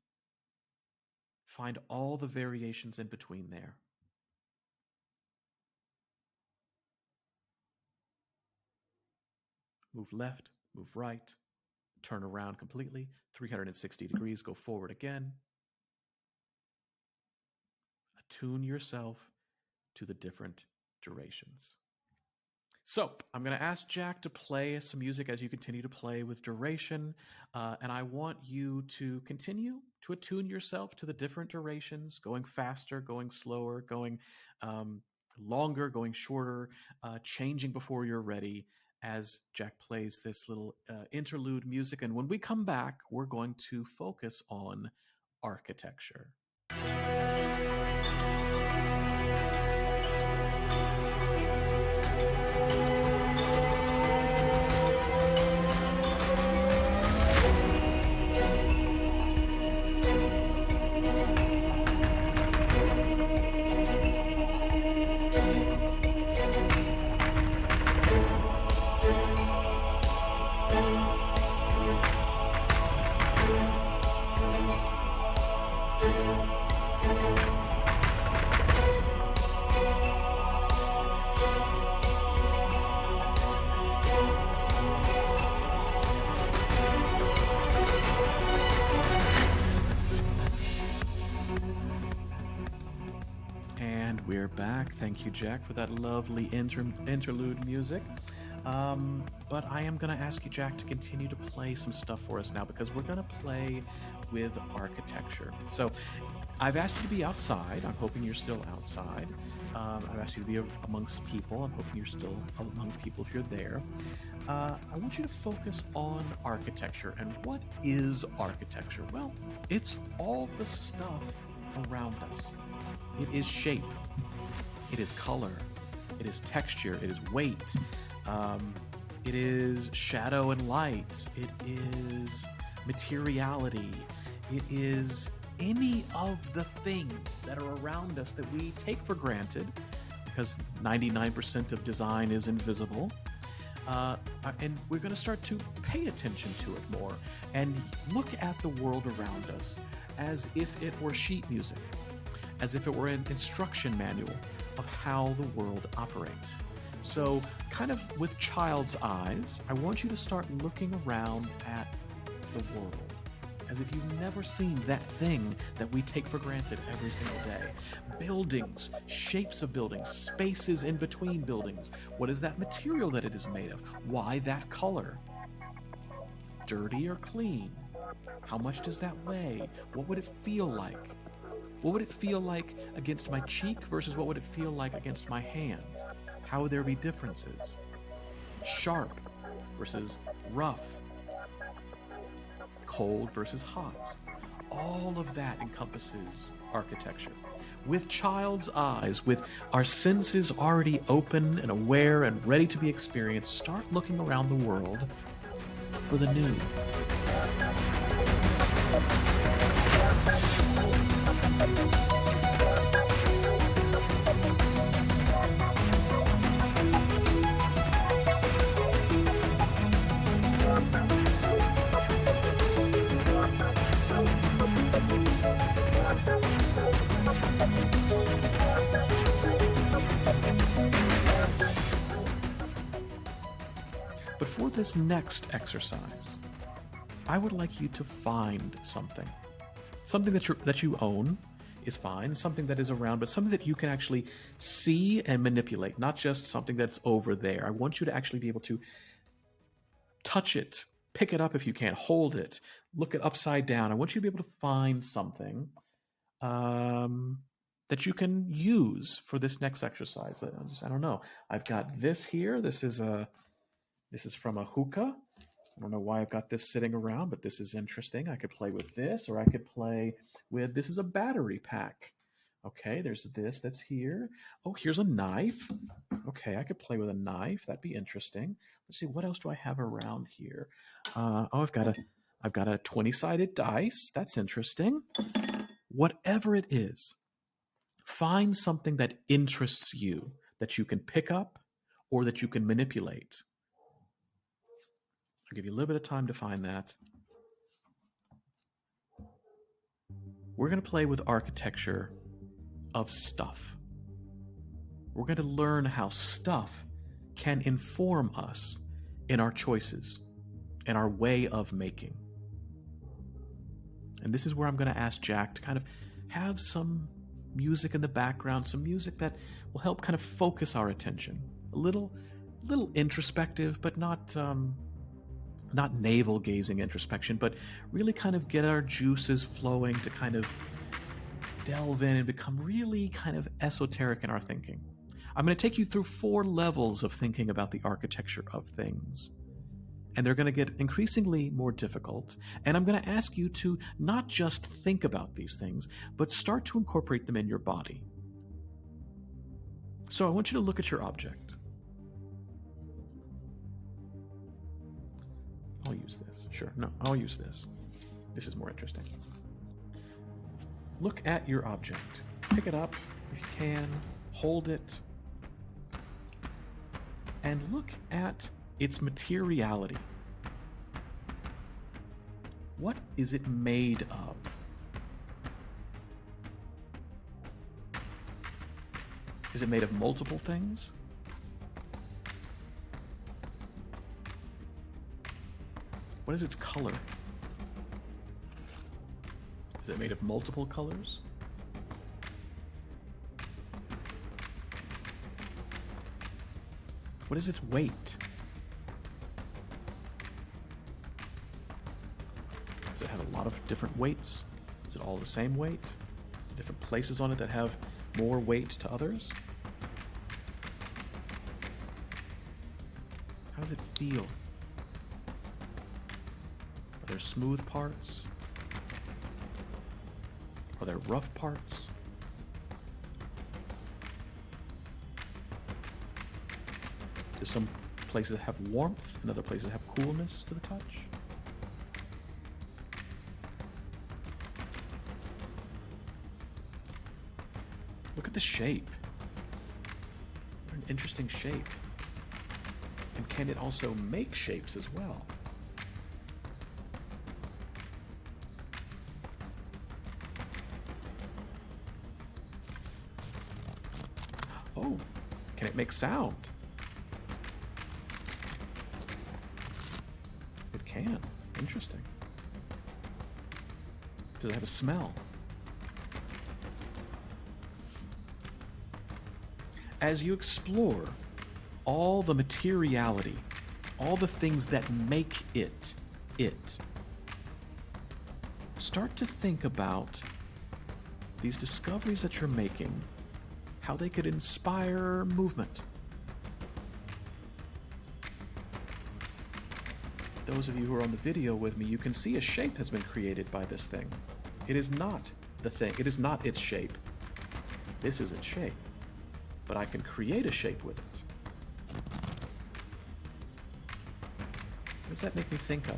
Speaker 1: Find all the variations in between there. Move left, move right, turn around completely, 360 degrees, go forward again. Attune yourself to the different durations. So I'm going to ask Jack to play some music as you continue to play with duration. And I want you to continue to attune yourself to the different durations, going faster, going slower, going longer, going shorter, changing before you're ready as Jack plays this little interlude music. And when we come back, we're going to focus on architecture. We're back. Thank you, Jack, for that lovely interlude music. But I am going to ask you, Jack, to continue to play some stuff for us now, because we're going to play with architecture. So I've asked you to be outside. I'm hoping you're still outside. I've asked you to be amongst people. I'm hoping you're still among people if you're there. I want you to focus on architecture. And what is architecture? Well, it's all the stuff around us. It is shape. It is color. It is texture. It is weight. It is shadow and light. It is materiality. It is any of the things that are around us that we take for granted, because 99% of design is invisible. And we're going to start to pay attention to it more and look at the world around us as if it were sheet music, as if it were an instruction manual of how the world operates. So, kind of with child's eyes, I want you to start looking around at the world as if you've never seen that thing that we take for granted every single day. Buildings, shapes of buildings, spaces in between buildings. What is that material that it is made of? Why that color? Dirty or clean? How much does that weigh? What would it feel like? What would it feel like against my cheek versus what would it feel like against my hand? How would there be differences? Sharp versus rough. Cold versus hot. All of that encompasses architecture. With child's eyes, with our senses already open and aware and ready to be experienced, start looking around the world for the new. But for this next exercise, I would like you to find something. Something that you own is fine, something that is around, but something that you can actually see and manipulate, not just something that's over there. I want you to actually be able to touch it, pick it up if you can't hold it. Look it upside down. I want you to be able to find something that you can use for this next exercise. I don't know. I've got this here. This is from a hookah. I don't know why I've got this sitting around, but this is interesting. I could play with this, or I could play with, this is a battery pack. Okay, there's this that's here. Oh, here's a knife. Okay, I could play with a knife. That'd be interesting. Let's see, what else do I have around here? I've got a 20-sided dice. That's interesting. Whatever it is, find something that interests you, that you can pick up or that you can manipulate. I'll give you a little bit of time to find that. We're going to play with architecture of stuff. We're going to learn how stuff can inform us in our choices and our way of making. And this is where I'm going to ask Jack to kind of have some music in the background, some music that will help kind of focus our attention. A little introspective, but not navel-gazing introspection, but really kind of get our juices flowing to kind of delve in and become really kind of esoteric in our thinking. I'm going to take you through 4 levels of thinking about the architecture of things. And they're going to get increasingly more difficult. And I'm going to ask you to not just think about these things, but start to incorporate them in your body. So I want you to look at your object. I'll use this. Sure. No, I'll use this. This is more interesting. Look at your object. Pick it up if you can. Hold it. And look at its materiality. What is it made of? Is it made of multiple things? What is its color? Is it made of multiple colors? What is its weight? Does it have a lot of different weights? Is it all the same weight? Different places on it that have more weight to others? How does it feel? Are there smooth parts? Are there rough parts? Do some places have warmth and other places have coolness to the touch? Look at the shape. What an interesting shape. And can it also make shapes as well? Oh, can it make sound? It can. Interesting. Does it have a smell? As you explore all the materiality, all the things that make it, start to think about these discoveries that you're making, how they could inspire movement. Those of you who are on the video with me, you can see a shape has been created by this thing. It is not the thing. It is not its shape. This is its shape. But I can create a shape with it. What does that make me think of?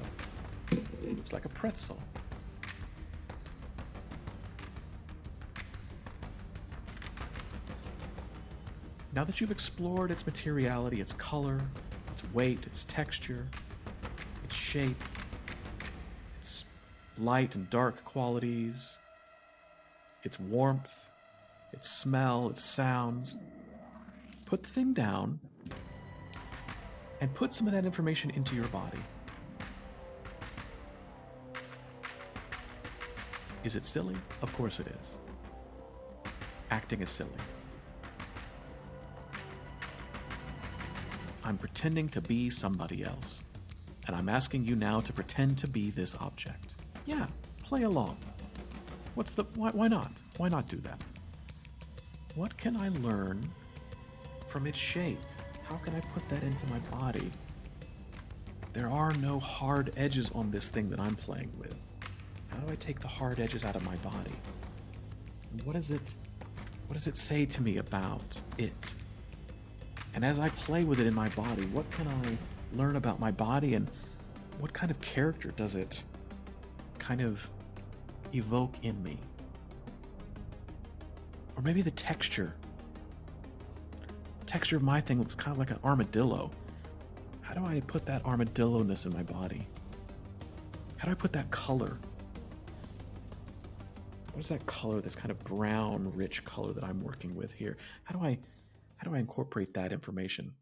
Speaker 1: It looks like a pretzel. Now that you've explored its materiality, its color, its weight, its texture, its shape, its light and dark qualities, its warmth, its smell, its sounds, put the thing down and put some of that information into your body. Is it silly? Of course it is. Acting is silly. I'm pretending to be somebody else, And I'm asking you now to pretend to be this object. Yeah, play along. Why not? Why not do that? What can I learn from its shape? How can I put that into my body? There are no hard edges on this thing that I'm playing with. How do I take the hard edges out of my body? And what does it say to me about it? And as I play with it in my body, what can I learn about my body, and what kind of character does it kind of evoke in me? Or maybe the texture. Texture of my thing looks kind of like an armadillo. How do I put that armadillo-ness in my body? How do I put that color? What is that color, this kind of brown, rich color that I'm working with here? How do I incorporate that information?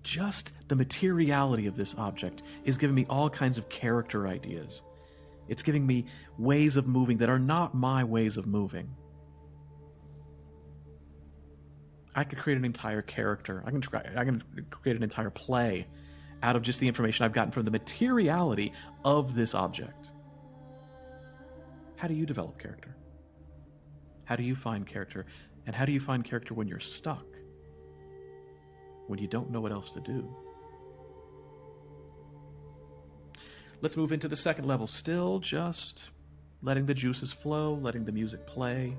Speaker 1: Just the materiality of this object is giving me all kinds of character ideas. It's giving me ways of moving that are not my ways of moving. I could create an entire character. I can create an entire play out of just the information I've gotten from the materiality of this object. How do you develop character? How do you find character? And how do you find character when you're stuck? When you don't know what else to do? Let's move into the second level. Still just letting the juices flow, letting the music play.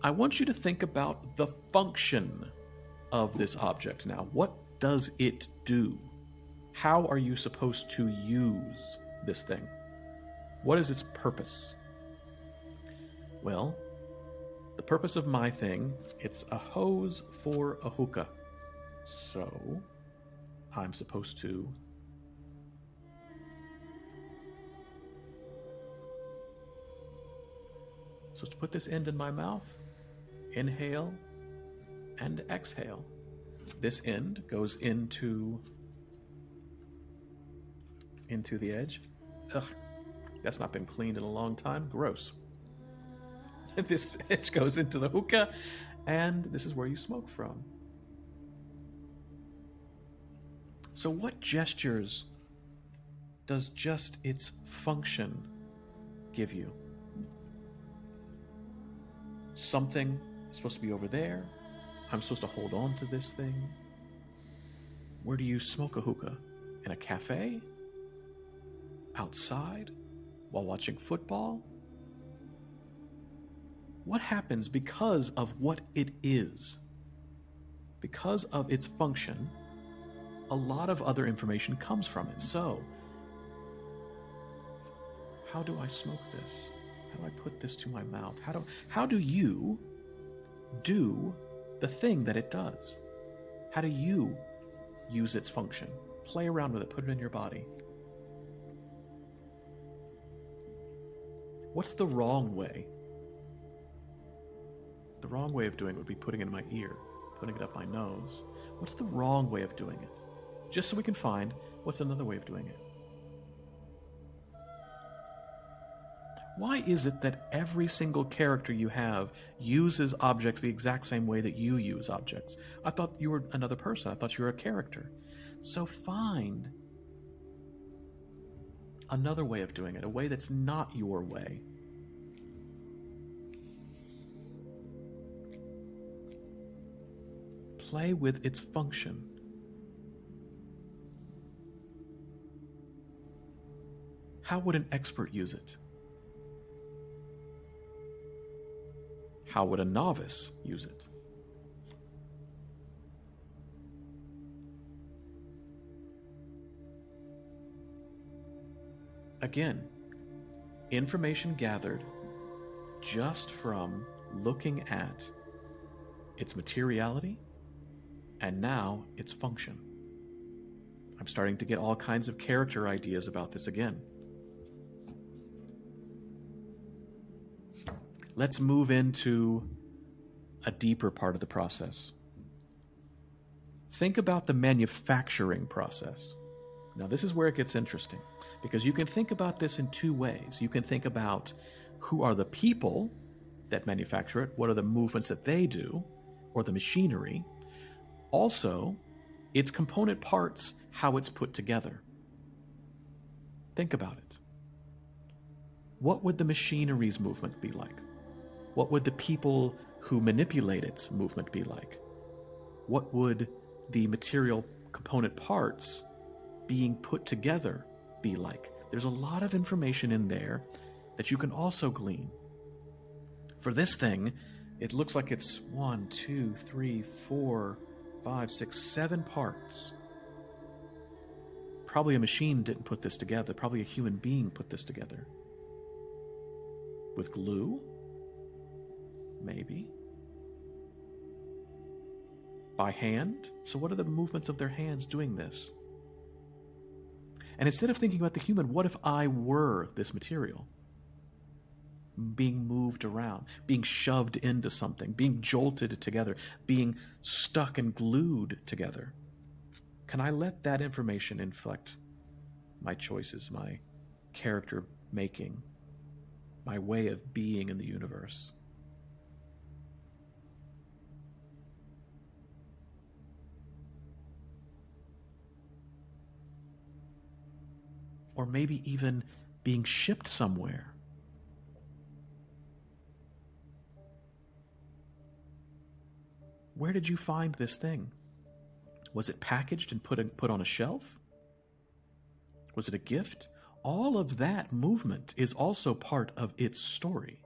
Speaker 1: I want you to think about the function of this object now. What does it do? How are you supposed to use this thing? What is its purpose? Well, the purpose of my thing, it's a hose for a hookah. So, I'm supposed to put this end in my mouth, inhale, and exhale. This end goes into the edge. Ugh, that's not been cleaned in a long time. Gross. This edge goes into the hookah, and this is where you smoke from. So what gestures does just its function give you? Something is supposed to be over there. I'm supposed to hold on to this thing. Where do you smoke a hookah? In a cafe? Outside? While watching football? What happens because of what it is? Because of its function, a lot of other information comes from it. So, how do I smoke this? How do I put this to my mouth? How do you do the thing that it does? How do you use its function? Play around with it, put it in your body. What's the wrong way? The wrong way of doing it would be putting it in my ear, putting it up my nose. What's the wrong way of doing it? Just so we can find what's another way of doing it. Why is it that every single character you have uses objects the exact same way that you use objects? I thought you were another person. I thought you were a character. So find another way of doing it, a way that's not your way. Play with its function. How would an expert use it? How would a novice use it? Again, information gathered just from looking at its materiality and now its function. I'm starting to get all kinds of character ideas about this again. Let's move into a deeper part of the process. Think about the manufacturing process. Now, this is where it gets interesting, because you can think about this in two ways. You can think about who are the people that manufacture it, what are the movements that they do, or the machinery, also its component parts, how it's put together. Think about it. What would the machinery's movement be like? What would the people who manipulate its movement be like? What would the material component parts being put together be like? There's a lot of information in there that you can also glean. For this thing, it looks like it's 1, 2, 3, 4, 5, 6, 7 parts. Probably a machine didn't put this together. Probably a human being put this together. With glue? Maybe. By hand? So what are the movements of their hands doing this? And instead of thinking about the human, what if I were this material? Being moved around, being shoved into something, being jolted together, being stuck and glued together. Can I let that information inflect my choices, my character making, my way of being in the universe? Or maybe even being shipped somewhere. Where did you find this thing? Was it packaged and put on a shelf? Was it a gift? All of that movement is also part of its story,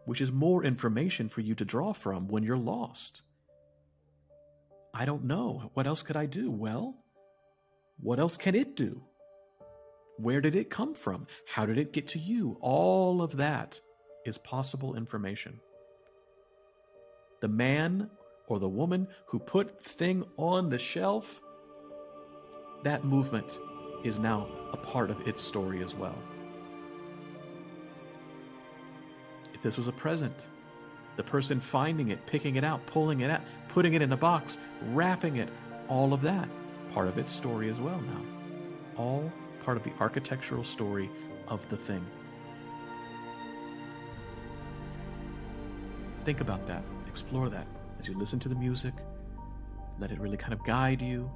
Speaker 1: which is more information for you to draw from when you're lost. I don't know. What else could I do? Well, what else can it do? Where did it come from? How did it get to you? All of that is possible information. The man or the woman who put the thing on the shelf, that movement is now a part of its story as well. If this was a present, the person finding it, picking it out, pulling it out, putting it in a box, wrapping it, all of that, part of its story as well now. All part of the architectural story of the thing. Think about that. Explore that as you listen to the music. Let it really kind of guide you.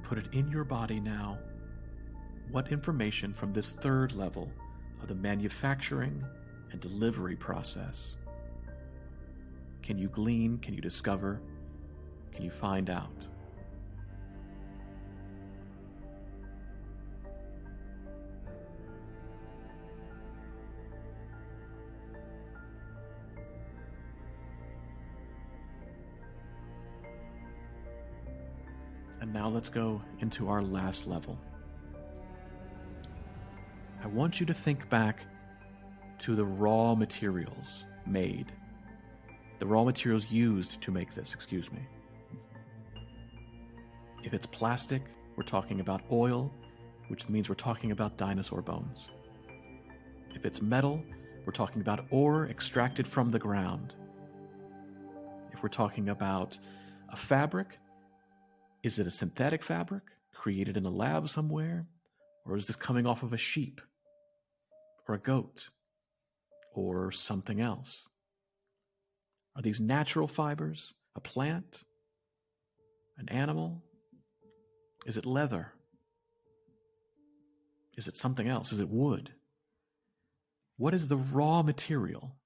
Speaker 1: Put it in your body now. What information from this third level of the manufacturing and delivery process can you glean, can you discover, can you find out? And now let's go into our last level. I want you to think back to the raw materials made. The raw materials used to make this, If it's plastic, we're talking about oil, which means we're talking about dinosaur bones. If it's metal, we're talking about ore extracted from the ground. If we're talking about a fabric, is it a synthetic fabric created in a lab somewhere? Or is this coming off of a sheep or a goat or something else? Are these natural fibers, a plant, an animal? Is it leather? Is it something else? Is it wood? What is the raw material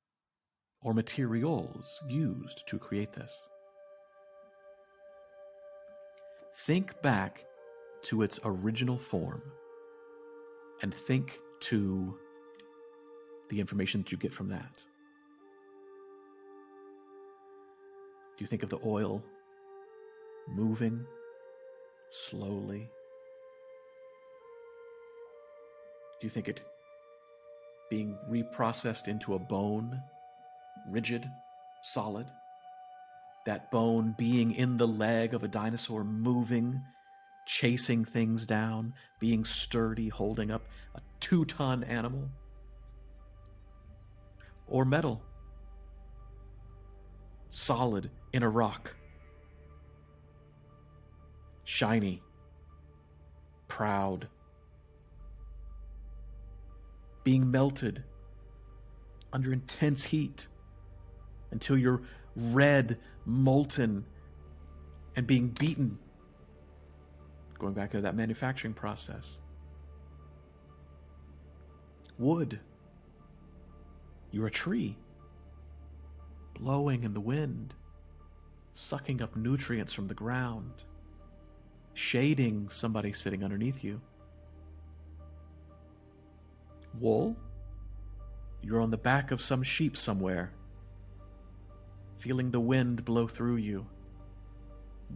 Speaker 1: or materials used to create this? Think back to its original form and think to the information that you get from that. Do you think of the oil moving slowly? Do you think it being reprocessed into a bone, rigid, solid? That bone being in the leg of a dinosaur, moving, chasing things down, being sturdy, holding up a 2-ton animal? Or metal, solid in a rock, shiny, proud, being melted under intense heat until you're red, molten, and being beaten, going back into that manufacturing process. Wood, you're a tree, blowing in the wind, sucking up nutrients from the ground, shading somebody sitting underneath you. Wool, you're on the back of some sheep somewhere, feeling the wind blow through you,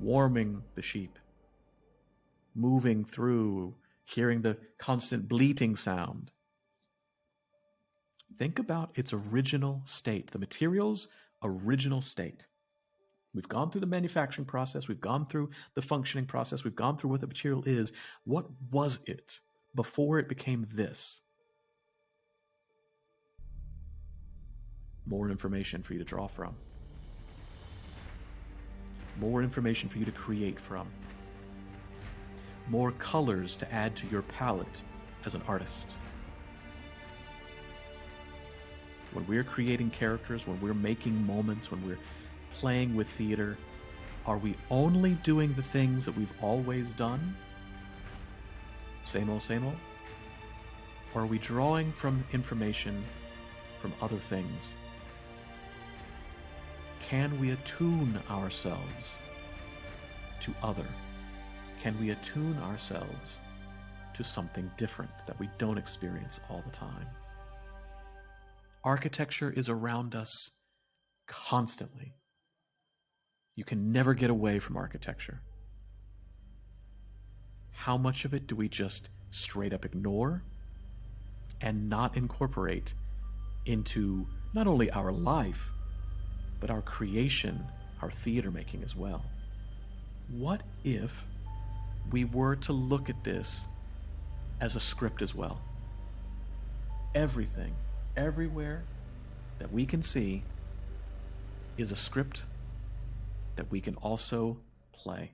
Speaker 1: warming the sheep, moving through, hearing the constant bleating sound. Think about its original state, the material's original state. We've gone through the manufacturing process, we've gone through the functioning process, we've gone through what the material is. What was it before it became this? More information for you to draw from. More information for you to create from. More colors to add to your palette as an artist. When we're creating characters, when we're making moments, when we're playing with theater, are we only doing the things that we've always done? Same old, same old? Or are we drawing from information from other things? Can we attune ourselves to other? Can we attune ourselves to something different that we don't experience all the time? Architecture is around us constantly. You can never get away from architecture. How much of it do we just straight up ignore and not incorporate into not only our life, but our creation, our theater making as well? What if we were to look at this as a script as well? Everything, everywhere that we can see is a script that we can also play.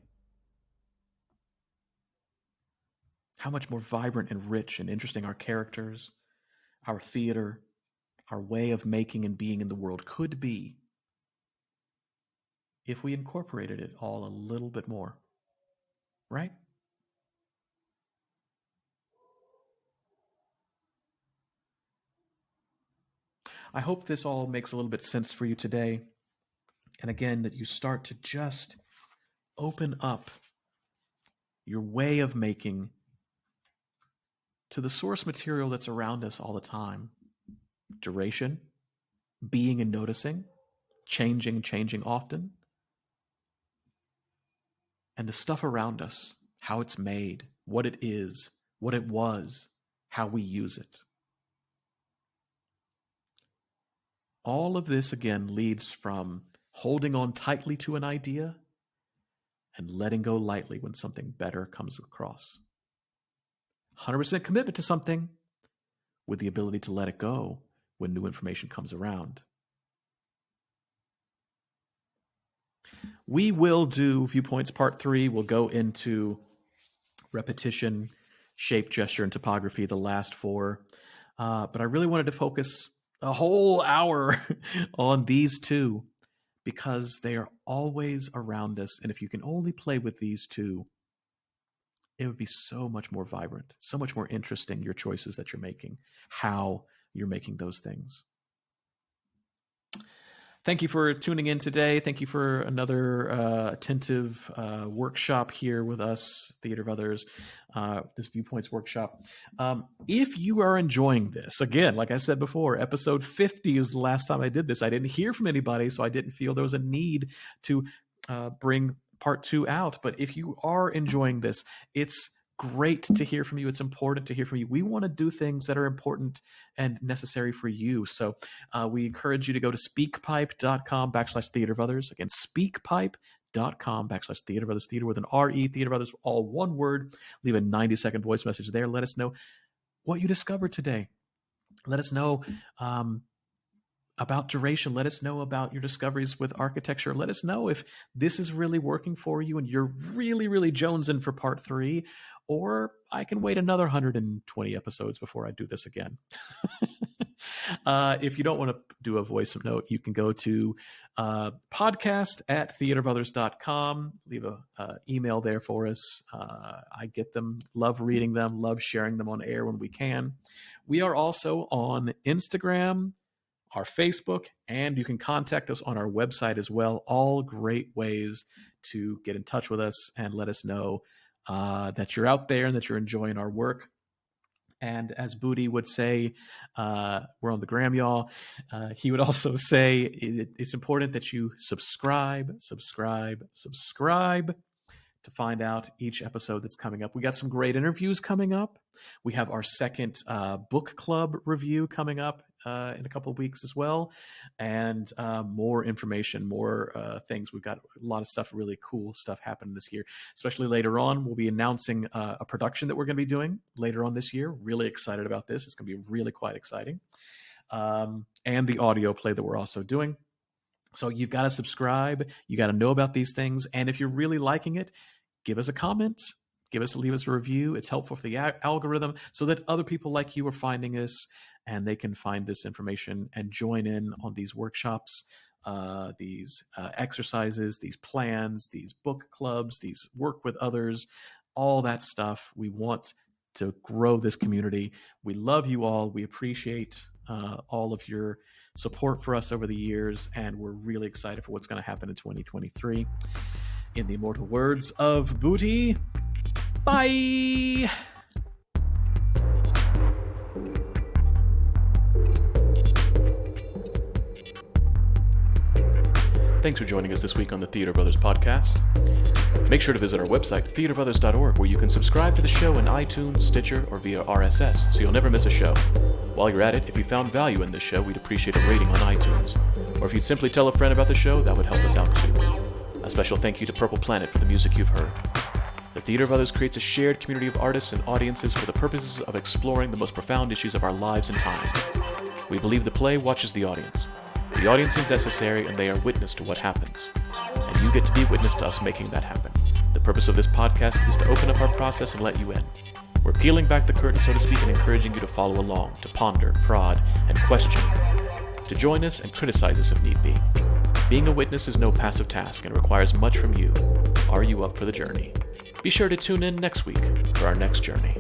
Speaker 1: How much more vibrant and rich and interesting our characters, our theater, our way of making and being in the world could be if we incorporated it all a little bit more, right? I hope this all makes a little bit sense for you today. And again, that you start to just open up your way of making to the source material that's around us all the time. Duration, being and noticing, changing often. And the stuff around us, how it's made, what it is, what it was, how we use it. All of this, again, leads from holding on tightly to an idea and letting go lightly when something better comes across. 100% commitment to something with the ability to let it go when new information comes around. We will do Viewpoints Part 3. We'll go into repetition, shape, gesture, and topography, the last 4. But I really wanted to focus a whole hour on these 2 because they are always around us. And if you can only play with these 2, it would be so much more vibrant, so much more interesting, your choices that you're making, how you're making those things. Thank you for tuning in today. Thank you for another attentive workshop here with us, Theater of Others, this Viewpoints workshop. If you are enjoying this, again, like I said before, episode 50 is the last time I did this. I didn't hear from anybody, so I didn't feel there was a need to bring part 2 out. But if you are enjoying this, it's great to hear from you. It's important to hear from you. We want to do things that are important and necessary for you. So we encourage you to go to speakpipe.com/Theater of Others. Again, speakpipe.com/Theater of Others, theater with an R-E, Theater of Others, all one word. Leave a 90-second voice message there. Let us know what you discovered today. Let us know about duration. Let us know about your discoveries with architecture. Let us know if this is really working for you and you're really, really jonesing for part 3, or I can wait another 120 episodes before I do this again. If you don't want to do a voice note, you can go to podcast@theaterbrothers.com. Leave a email there for us. I get them, love reading them, love sharing them on air when we can. We are also on Instagram, our Facebook, and you can contact us on our website as well. All great ways to get in touch with us and let us know that you're out there and that you're enjoying our work. And as Budi would say, we're on the gram, y'all. He would also say it's important that you subscribe to find out each episode that's coming up. We got some great interviews coming up. We have our second book club review coming up in a couple of weeks as well. And more information, more things. We've got a lot of stuff, really cool stuff happening this year, especially later on. We'll be announcing a production that we're going to be doing later on this year. Really excited about this. It's going to be really quite exciting. And the audio play that we're also doing. So you've got to subscribe. You got to know about these things. And if you're really liking it, give us a comment. Leave us a review. It's helpful for the algorithm so that other people like you are finding us and they can find this information and join in on these workshops, these exercises, these plans, these book clubs, these work with others, all that stuff. We want to grow this community. We love you all. We appreciate all of your support for us over the years, and we're really excited for what's going to happen in 2023. In the immortal words of Budi, bye! Thanks for joining us this week on the Theater Brothers podcast. Make sure to visit our website, theaterbrothers.org, where you can subscribe to the show in iTunes, Stitcher, or via RSS, so you'll never miss a show. While you're at it, if you found value in this show, we'd appreciate a rating on iTunes. Or if you'd simply tell a friend about the show, that would help us out too. A special thank you to Purple Planet for the music you've heard. The Theater Brothers creates a shared community of artists and audiences for the purposes of exploring the most profound issues of our lives and times. We believe the play watches the audience. The audience is necessary, and they are witness to what happens. And you get to be witness to us making that happen. The purpose of this podcast is to open up our process and let you in. We're peeling back the curtain, so to speak, and encouraging you to follow along, to ponder, prod, and question, to join us and criticize us if need be. Being a witness is no passive task and requires much from you. Are you up for the journey? Be sure to tune in next week for our next journey.